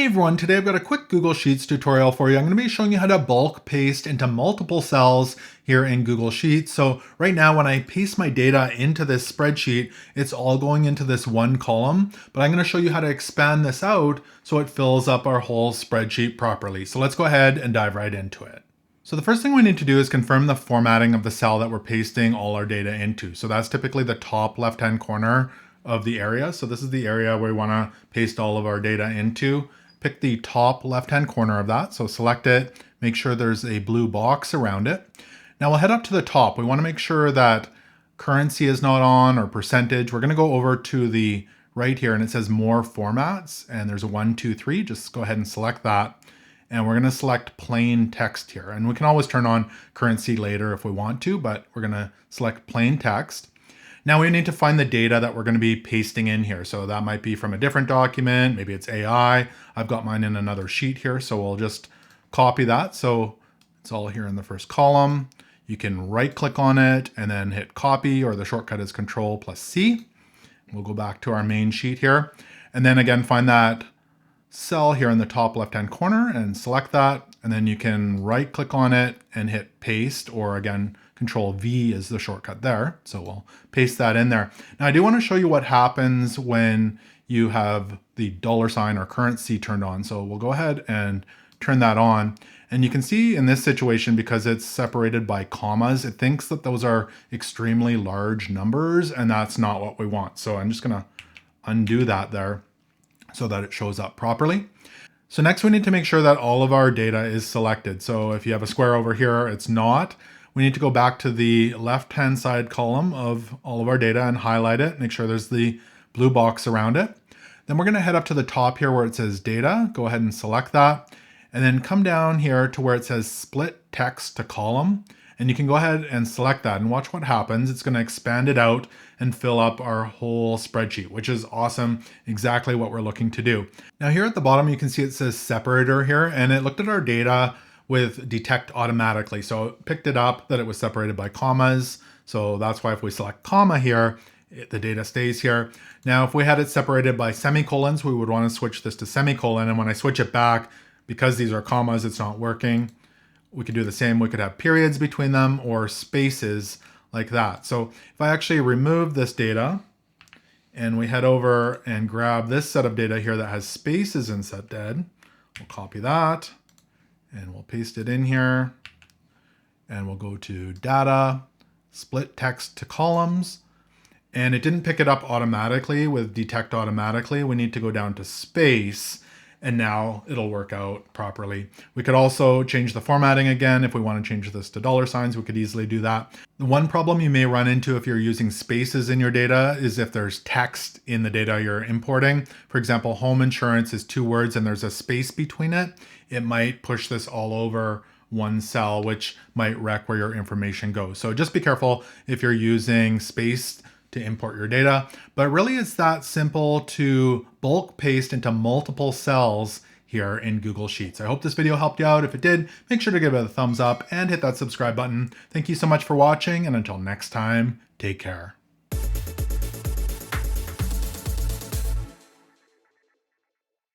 Hey everyone, today I've got a quick Google Sheets tutorial for you. I'm going to be showing you how to bulk paste into multiple cells here in Google Sheets. So right now when I paste my data into this spreadsheet, it's all going into this one column, but I'm going to show you how to expand this out so it fills up our whole spreadsheet properly. So let's go ahead and dive right into it. So the first thing we need to do is confirm the formatting of the cell that we're pasting all our data into. So that's typically the top left-hand corner of the area. So this is the area where we want to paste all of our data into. Pick the top left-hand corner of that. So select it, make sure there's a blue box around it. Now we'll head up to the top. We want to make sure that currency is not on or percentage. We're going to go over to the right here and it says more formats and there's a 1, 2, 3. Just go ahead and select that. And we're going to select plain text here. And we can always turn on currency later if we want to, but we're going to select plain text. Now we need to find the data that we're going to be pasting in here. So that might be from a different document. Maybe it's AI. I've got mine in another sheet here. So we'll just copy that. So it's all here in the first column. You can right click on it and then hit copy, or the shortcut is Control+C. We'll go back to our main sheet here. And then again, find that cell here in the top left-hand corner and select that. And then you can right click on it and hit paste, or again, Control+V is the shortcut there. So we'll paste that in there. Now I do want to show you what happens when you have the $ or currency turned on. So we'll go ahead and turn that on. And you can see in this situation, because it's separated by commas, it thinks that those are extremely large numbers, and that's not what we want. So I'm just going to undo that there so that it shows up properly. So next we need to make sure that all of our data is selected. So if you have a square over here, it's not. We need to go back to the left-hand side column of all of our data and highlight it, make sure there's the blue box around it. Then we're going to head up to the top here where it says data, go ahead and select that, and then come down here to where it says split text to column. And you can go ahead and select that and watch what happens. It's going to expand it out and fill up our whole spreadsheet, which is awesome. Exactly what we're looking to do. Now here at the bottom, you can see it says separator here, and it looked at our data with detect automatically. So it picked it up that it was separated by commas. So that's why if we select comma here, the data stays here. Now, if we had it separated by semicolons, we would want to switch this to semicolon. And when I switch it back, because these are commas, it's not working. We could do the same. We could have periods between them or spaces like that. So if I actually remove this data and we head over and grab this set of data here that has spaces instead, we'll copy that and we'll paste it in here. And we'll go to data, split text to columns. And it didn't pick it up automatically with detect automatically. We need to go down to space, and now it'll work out properly. We could also change the formatting again. If we want to change this to $, we could easily do that. The one problem you may run into if you're using spaces in your data is if there's text in the data you're importing. For example, home insurance is 2 words and there's a space between it. It might push this all over one cell, which might wreck where your information goes. So just be careful if you're using space to import your data, but really it's that simple to bulk paste into multiple cells here in Google Sheets. I hope this video helped you out. If it did, make sure to give it a thumbs up and hit that subscribe button. Thank you so much for watching, and until next time, take care.